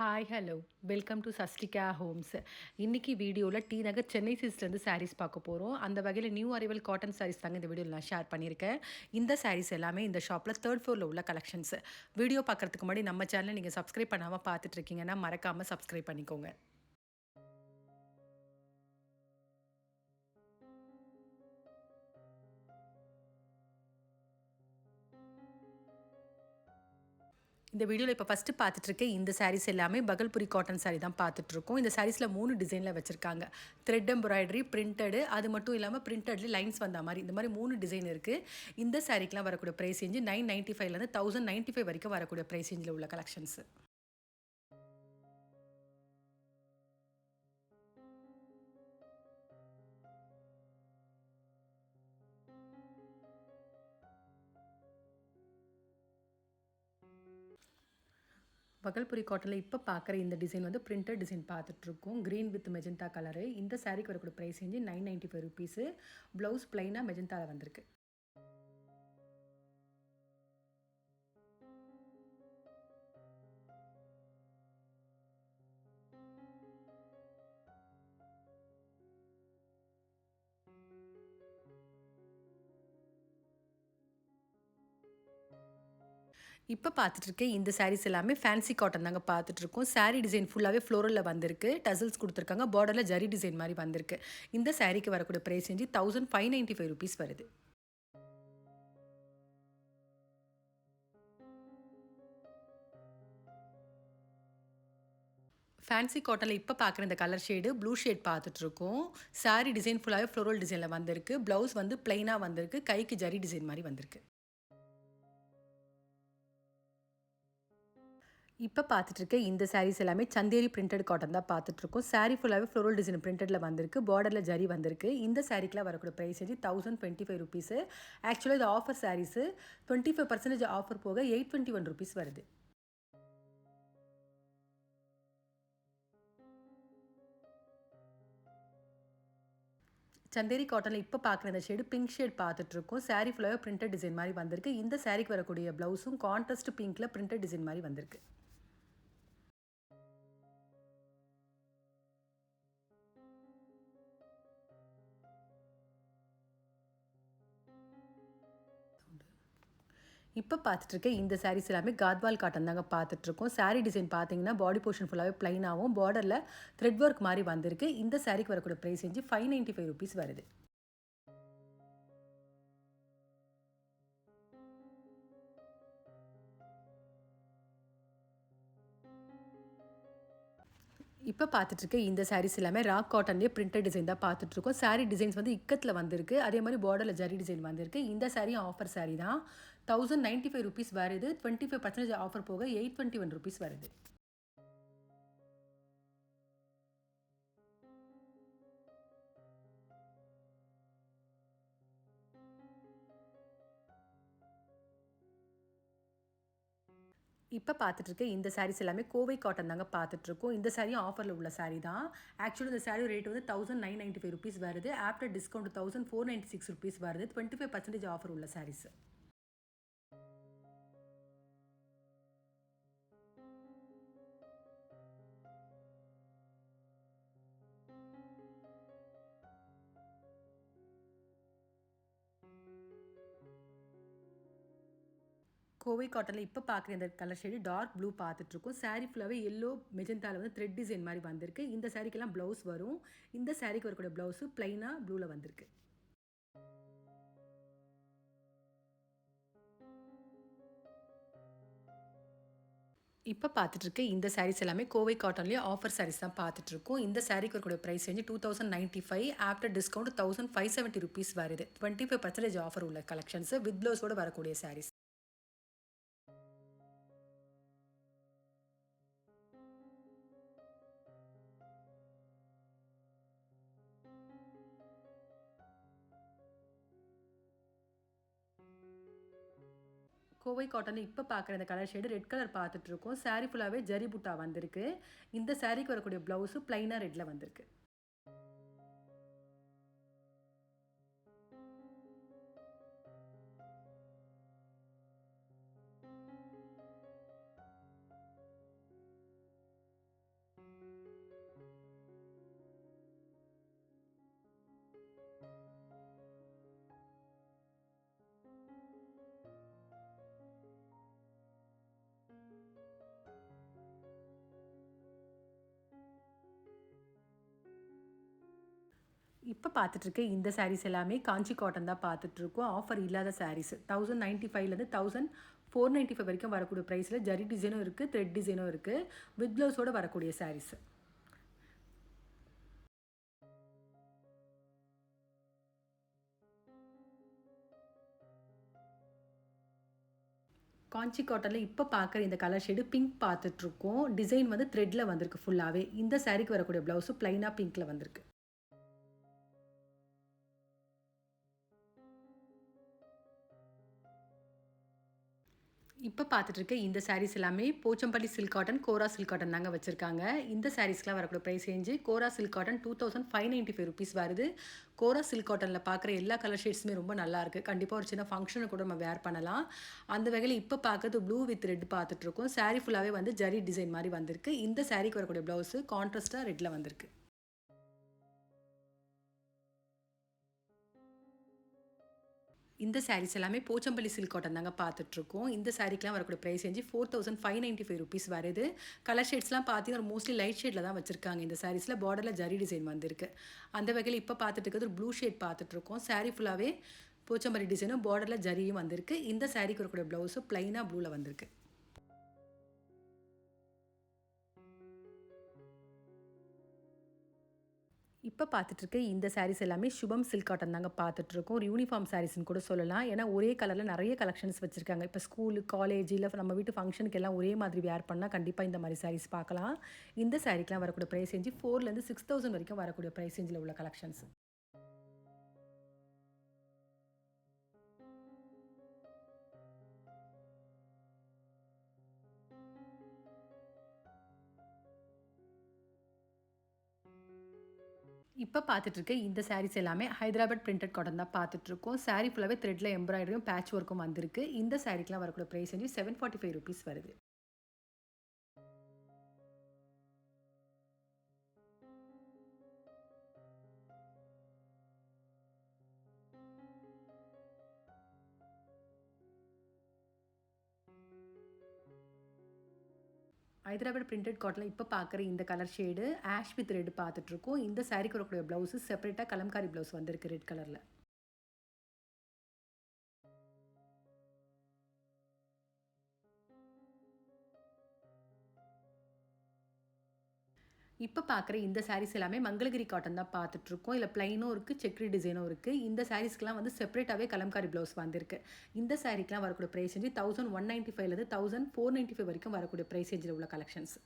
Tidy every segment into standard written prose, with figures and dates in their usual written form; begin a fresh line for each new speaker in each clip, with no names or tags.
Hi hello welcome to Swastika homes. இன்னைக்கு வீடியோவில் டி நகர் சென்னை சில்க்ஸ்லேருந்து சாரீஸ் பார்க்க போகிறோம். அந்த வகையில் நியூ அரைவல் காட்டன் சாரீஸ் தாங்க இந்த வீடியோவில் நான் ஷேர் பண்ணியிருக்கேன். இந்த சாரீஸ் எல்லாமே இந்த ஷாப்பில் தேர்ட் ஃப்ளோரில் உள்ள கலெக்ஷன்ஸ். வீடியோ பார்க்குறதுக்கு முன்னாடி நம்ம சேனலை நீங்கள் சப்ஸ்கிரைப் பண்ணாமல் பார்த்துட்டு இருக்கீங்கன்னா மறக்காமல் சப்ஸ்கிரைப் பண்ணிக்கோங்க. இந்த வீடியோவில் இப்போ ஃபஸ்ட்டு பார்த்துட்ருக்க இந்த சாரீஸ் எல்லாமே பகல்புரி காட்டன் சாரீ தான் பார்த்துட்ருக்கோம். இந்த சாரீஸில் 3 டிசைனில் வச்சுருக்காங்க. த்ரெட் எம்ப்ராய்டரி, பிரிண்டடு, அது மட்டும் இல்லாமல் பிரிண்டட்லேயே லைன்ஸ் வந்த மாதிரி இந்த மாதிரி 3 டிசைன் இருக்குது. இந்த சாரீக்கெலாம் வரக்கூடிய ப்ரைஸ் ரேஞ்சு 995லேருந்து 1095 வரைக்கும் வரக்கூடிய ப்ரைஸ் ரேஞ்சில் உள்ள கலெக்ஷன்ஸு. பகல்புரி காட்டனில் இப்போ பார்க்குற இந்த டிசைன் வந்து பிரிண்டட் டிசைன் பார்த்துட்ருக்கோம். Green with magenta colour. இந்த சாரீக்கு வரக்கூடிய ப்ரைஸ் ரேஞ்சு 995 ருபீஸு. ப்ளவுஸ் ப்ளைனாக மெஜந்தாவில் வந்திருக்கு. இப்போ பார்த்துட்ருக்கேன் இந்த சாரீஸ் எல்லாமே ஃபேன்சி காட்டன் தாங்க பார்த்துட்ருக்கோம். சாரீ டிசைன் ஃபுல்லாகவே ஃப்ளோரலில் வந்திருக்கு. டசல்ஸ் கொடுத்துருக்காங்க. பார்டரில் ஜரி டிசைன் மாதிரி வந்திருக்கு. இந்த சாரீக்கு வரக்கூடிய ப்ரைஸ் ரேஞ்சு 1595 ருபீஸ் வருது. ஃபேன்சி காட்டனில் இப்போ பார்க்குற இந்த கலர் ஷேடு ப்ளூ ஷேட் பார்த்துட்ருக்கோம். சாரீ டிசைன் ஃபுல்லாகவே ஃப்ளோரல் டிசைனில் வந்திருக்கு. ப்ளவுஸ் வந்து ப்ளைனாக வந்திருக்கு. கைக்கு ஜரி டிசைன் மாதிரி வந்திருக்கு. இப்போ பார்த்துட்ருக்க இந்த சாரீஸ் எல்லாமே சந்தேரி பிரிண்டட் காட்டன் தான் பார்த்துட்ருக்கோம். சாரீ ஃபுல்லாகவே ஃப்ளோரல் டிசைன் பிரிண்டடில் வந்திருக்கு. பார்டரில் ஜரி வந்திருக்கு. இந்த சாரீக்கெலாம் வரக்கூடிய ப்ரைஸ் வந்து 1025 ருபீஸு. ஆக்சுவலாக இது ஆஃபர் சாரீஸு. 25% ஆஃபர் போக 821 ருபீஸ் வருது. சந்தேரி காட்டனில் இப்போ பார்க்குற இந்த ஷேடு பிங்க் ஷேட் பார்த்துட்ருக்கோம். சாரீ ஃபுல்லாகவே பிரிண்டட் டிசைன் மாதிரி வந்திருக்கு. இந்த சாரீக்கு வரக்கூடிய ப்ளவுஸும் கான்ட்ராஸ்ட் பிங்க்கில் பிரிண்டட் டிசைன் மாதிரி வந்திருக்கு. இப்போ பார்த்துட்ருக்க இந்த சாரீஸ் எல்லாமே காத்வால் காட்டன் தாங்க பார்த்துட்ருக்கோம். சாரீ டிசைன் பார்த்தீங்கன்னா பாடி போர்ஷன் ஃபுல்லாகவே ப்ளைனாகவும் பார்டரில் த்ரெட் ஒர்க் மாதிரி வந்திருக்கு. இந்த சாரீக்கு வரக்கூடிய ப்ரைஸ் ரேஞ்சு 595 ருபீஸ் வருது. இப்போ பார்த்துட்ருக்க இந்த சாரீஸ் எல்லாமே ராக் காட்டன்லேயே பிரிண்டட் டிசைன் தான் பார்த்துட்ருக்கோம். சாரீ டிசைன்ஸ் வந்து இக்கத்தில் வந்திருக்கு. அதே மாதிரி பார்டரில் ஜரி டிசைன் வந்திருக்கு. இந்த சாரீ ஆஃபர் சாரீ தான். 1095 ருபீஸ் வருது. 25% ஆஃபர் போக 821 ருபீஸ் வருது. இப்போ பார்த்துட்ருக்க இந்த சாரீஸ் எல்லாமே கோவை காட்டன் தாங்க பார்த்துட்ருக்கோம். இந்த சாரியும் ஆஃபரில் உள்ள சாரீ தான். ஆக்சுவலி இந்த சாரீ ரேட் வந்து 1995 ருபீஸ் வருது. ஆஃப்டர் டிஸ்கவுண்ட் 1496 ருபீஸ் வருது. 25% ஆஃபர் உள்ள சாரீஸ். கோவை காட்டனில் இப்போ பார்க்குற இந்த கலர் ஷேடு டார்க் ப்ளூ பார்த்துட்ருக்கோம். சாரீ ஃபுல்லாகவே எல்லோ மெஜந்தாவில் வந்து த்ரெட் டிசைன் மாதிரி வந்திருக்கு. இந்த சாரீக்கெல்லாம் ப்ளவுஸ் வரும். இந்த சாரீக்கு வரக்கூடிய ப்ளவுஸு ப்ளைனாக ப்ளூவில் வந்திருக்கு. இப்போ பார்த்துட்ருக்க இந்த சாரீஸ் எல்லாமே கோவை காட்டன்லேயே ஆஃபர் சாரீஸ் தான் பார்த்துட்ருக்கோம். இந்த சாரீக்கு வரக்கூடிய ப்ரைஸ் வந்து 2095. ஆஃப்டர் டிஸ்கவுண்ட் 1570 ருபீஸ் வருது. 25% ஆஃபர் உள்ள கலெக்ஷன்ஸு வித் ப்ளவுஸோடு வரக்கூடிய சாரீஸ். கோவை காட்டனில் இப்போ பார்க்குற இந்த கலர் ஷேடு ரெட் கலர் பார்த்துட்ருக்கோம். சாரீ ஃபுல்லாகவே ஜரி புட்டா வந்திருக்கு. இந்த சாரீக்கு வரக்கூடிய ப்ளவுஸு ப்ளைனாக ரெட்டில் வந்திருக்கு. இப்போ பார்த்துட்ருக்க இந்த சாரீஸ் எல்லாமே காஞ்சி காட்டன் தான் பார்த்துட்ருக்கோம். ஆஃபர் இல்லாத சாரீஸ் 1095லேருந்து 1495 வரைக்கும் வரக்கூடிய ப்ரைஸில் ஜரி டிசைனும் இருக்குது, த்ரெட் டிசைனும் இருக்குது, வித் ப்ளவுஸோடு வரக்கூடிய சாரீஸ். காஞ்சி காட்டனில் இப்போ பார்க்குற இந்த கலர் ஷேடு பிங்க் பார்த்துட்ருக்கோம். டிசைன் வந்து த்ரெட்டில் வந்திருக்கு ஃபுல்லாகவே. இந்த சாரீக்கு வரக்கூடிய ப்ளவுஸு ப்ளைனாக பிங்க்கில் வந்திருக்கு. இப்போ பார்த்துட்ருக்க இந்த சாரீஸ் எல்லாமே போச்சம்பள்ளி சில்க் காட்டன், கோரா சில்க் காட்டன் தாங்க வச்சுருக்காங்க. இந்த சாரீஸ்க்குலாம் வரக்கூடிய ப்ரைஸ் ரேஞ்சு கோரா சில்க் காட்டன் 2595 ருபீஸ் வருது. கோரா சில்க் காட்டனில் பார்க்குற எல்லா கலர் ஷேட்ஸுமே ரொம்ப நல்லாயிருக்கு. கண்டிப்பாக ஒரு சின்ன ஃபங்க்ஷனுக்கு கூட நம்ம வேர் பண்ணலாம். அந்த வகையில் இப்போ பார்க்குறது ப்ளூ வித் ரெட் பார்த்துட்ருக்கோம். சாரீ ஃபுல்லாகவே வந்து ஜரி டிசைன் மாதிரி வந்திருக்கு. இந்த சாரீக்கு வரக்கூடிய ப்ளவுஸு கான்ட்ராஸ்ட்டாக ரெட்டில் வந்திருக்கு. இந்த சாரீஸ் எல்லாமே போச்சம்பள்ளி சில்க் காட்டன் தாங்க பார்த்துட்ருக்கோம். இந்த சாரீக்கெலாம் வரக்கூடிய ப்ரைஸ் ரேஞ்சு 4595 ருபீஸ் வருது. கலர் ஷேட்ஸ்லாம் பார்த்தீங்கன்னா மோஸ்ட்லி லைட் ஷேடில் தான் வச்சுருக்காங்க. இந்த சாரீஸில் பார்டரில் ஜரி டிசைன் வந்திருக்கு. அந்த வகையில் இப்போ பார்த்துட்டு இருக்கிறது ஒரு ப்ளூ ஷேட் பார்த்துட்ருக்கோம். சாரீ ஃபுல்லாகவே போச்சம்பள்ளி டிசைனும் பார்டரில் ஜரியும் வந்திருக்கு. இந்த சாரீக்கு வரக்கூடிய ப்ளவுஸு ப்ளைனாக ப்ளூவில் வந்திருக்கு. இப்போ பார்த்துட்ருக்க இந்த சாரீஸ் எல்லாமே சுபம் சில்க் காட்டன் தாங்க பார்த்துட்ருக்கோம். ஒரு யூனிஃபார்ம் சாரீஸ்ன்னு கூட சொல்லலாம். ஏன்னா ஒரே கலரில் நிறைய கலெக்ஷன்ஸ் வச்சுருக்காங்க. இப்போ ஸ்கூலு, காலேஜ் இல்லை நம்ம வீட்டு ஃபங்க்ஷனுக்கு எல்லாம் ஒரே மாதிரி வேர் பண்ணால் கண்டிப்பாக இந்த மாதிரி சாரீஸ் பார்க்கலாம். இந்த சாரீக்கெலாம் வரக்கூடிய ப்ரைஸ் ரேஞ்சு 4000லேருந்து 6000 வரைக்கும் வரக்கூடிய ப்ரைஸ் ரேஞ்சில் உள்ள கலெக்ஷன்ஸ். இப்போ பார்த்துட்ருக்க இந்த சாரீஸ் எல்லாமே ஹைதராபாத் பிரிண்டட் காட்டன் தான் பார்த்துட்ருக்கோம். சாரீ ஃபுல்லாகவே த்ரெட்டில் எம்ப்ராய்டரியும் பேட்ச் ஒர்க்கும் வந்திருக்கு. இந்த சாரீக்கெலாம் வரக்கூடிய ப்ரைஸ் வந்து 745 ருபீஸ் வருது. ஹைதராபாத் பிரிண்டட் காட்டனில் இப்போ பார்க்குற இந்த colour shade ash with red பார்த்துட்ருக்கோம். இந்த சாரீக்கு வரக்கூடிய ப்ளவுஸு செப்பரேட்டாக கலம்காரி ப்ளவுஸ் வந்திருக்கு ரெட் கலரில். இப்போ பார்க்குற இந்த சாரீஸ் எல்லாமே மங்களகிரி காட்டன் தான் பார்த்துட்ருக்கோம். இல்லை ப்ளைனும் இருக்குது, செக்ரி டிசைனும் இருக்குது. இந்த சாரீஸ்க்கெலாம் வந்து செப்பரேட்டாகவே கலம்காரி ப்ளவுஸ் வந்திருக்கு. இந்த சாரீக்கெலாம் வரக்கூடிய ப்ரைஸ் ரேஞ்சு 1195லேருந்து 1495 வரைக்கும் வரக்கூடிய ப்ரைஸ் ரேஞ்சில் உள்ள கலெக்ஷன்ஸ்.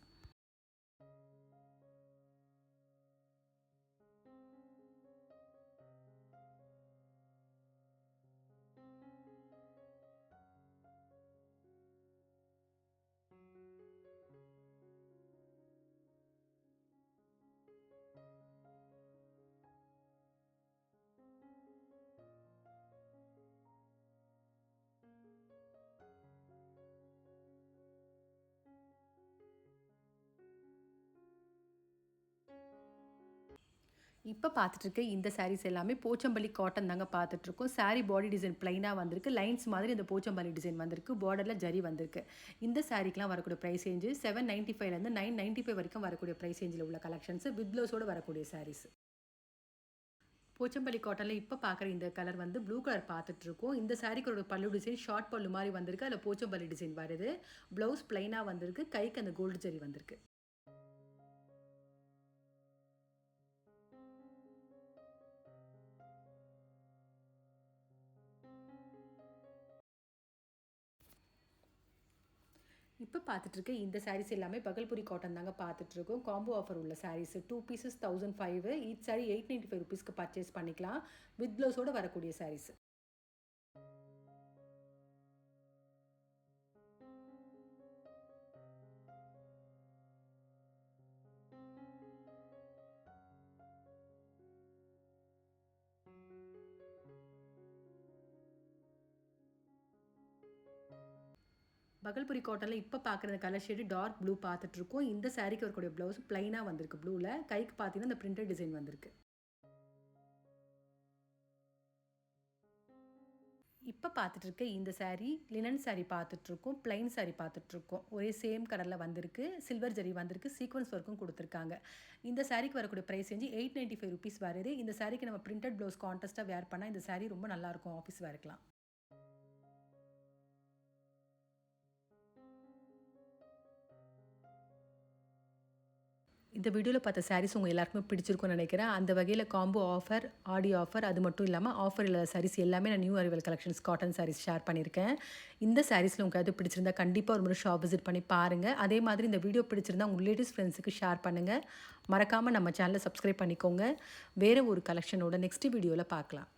இப்போ பார்த்துட்ருக்க இந்த சாரீஸ் எல்லாமே போச்சம்பள்ளி காட்டன் தாங்க பார்த்துட்ருக்கோம். சாரீ பாடி டிசைன் ப்ளைனாக வந்திருக்கு. லைன்ஸ் மாதிரி இந்த போச்சம்பள்ளி டிசைன் வந்திருக்கு. பார்டரில் ஜரி வந்திருக்கு. இந்த சாரீக்கெலாம் வரக்கூடிய ப்ரைஸ் ரேஞ்சு 795லேருந்து 995 வரைக்கும் வரக்கூடிய ப்ரைஸ் ரேஞ்சில் உள்ள கலெக்ஷன்ஸ் வித் ப்ளவுஸோடு வரக்கூடிய சாரீஸ். போச்சம்பள்ளி காட்டனில் இப்போ பார்க்குற இந்த கலர் வந்து ப்ளூ கலர் பார்த்துட்ருக்கோம். இந்த சாரீக்கோட பல்லு டிசைன் ஷார்ட் பல்லு மாதிரி வந்திருக்கு. அதில் போச்சம்பள்ளி டிசைன் வருது. ப்ளவுஸ் ப்ளைனாக வந்திருக்கு. கைக்கு அந்த கோல்டு ஜரி வந்திருக்கு. இப்போ பார்த்துட்ருக்க இந்த சாரீஸ் எல்லாமே பகல்புரி காட்டன் தாங்க பார்த்துட்ருக்கோம். காம்போ ஆஃபர் உள்ள சாரீஸ் 2 பீசஸ் 1005, ஈச் சாரீ 895 ருபீஸ்க்கு பர்ச்சேஸ் பண்ணிக்கலாம். வித் ப்ளவுஸோடு வரக்கூடிய சாரீஸ். பகல்புரி காட்டனில் இப்போ பார்க்குற கலர் ஷேடு டார்க் ப்ளூ பார்த்துட்ருக்கோம். இந்த சாரீக்கு வரக்கூடிய ப்ளவுஸ் ப்ளைனாக வந்திருக்கு ப்ளூவில். கைக்கு பார்த்தீங்கன்னா இந்த பிரிண்டட் டிசைன் வந்திருக்கு. இப்போ பார்த்துட்டு இருக்க இந்த saree லினன் saree பார்த்துட்ருக்கோம், plain saree பார்த்துட்ருக்கோம். ஒரே சேம் கலரில் வந்திருக்கு, சில்வர் ஜரி வந்திருக்கு, சீக்வன்ஸ் ஒர்க்கும் கொடுத்துருக்காங்க. இந்த சாரீக்கு வரக்கூடிய ப்ரைஸ் ரேஞ்சு ₹895 வருது. இந்த சாரீக்கு நம்ம பிரிண்டட் ப்ளவுஸ் கான்ட்ராஸ்ட்டாக வேர் பண்ணால் இந்த saree ரொம்ப நல்லாயிருக்கும் ஆஃபீஸ் வேர்க்கலாம். இந்த வீடியோவில் பார்த்த சாரீஸ் உங்கள் எல்லாருக்குமே பிடிச்சிருக்கும்னு நினைக்கிறேன். அந்த வகையில் காம்போ ஆஃபர், ஆடி ஆஃபர், அது மட்டும் இல்லாமல் ஆஃபர் இல்லாத சாரீஸ் எல்லாமே நான் new arrival collections cotton saris share பண்ணியிருக்கேன். இந்த சாரீஸில் உங்களுக்கு எது பிடிச்சிருந்தா கண்டிப்பாக ஒரு முறை ஷாப் விசிட் பண்ணி பாருங்கள். அதே மாதிரி இந்த வீடியோ பிடிச்சிருந்தா உங்கள் ரிலேட்டிவ்ஸ் ஃப்ரெண்ட்ஸுக்கு ஷேர் பண்ணுங்கள். மறக்காமல் நம்ம சேனலை சப்ஸ்கிரைப் பண்ணிக்கோங்க. வேறு ஒரு கலெக்ஷனோட நெக்ஸ்ட் வீடியோவில் பார்க்கலாம்.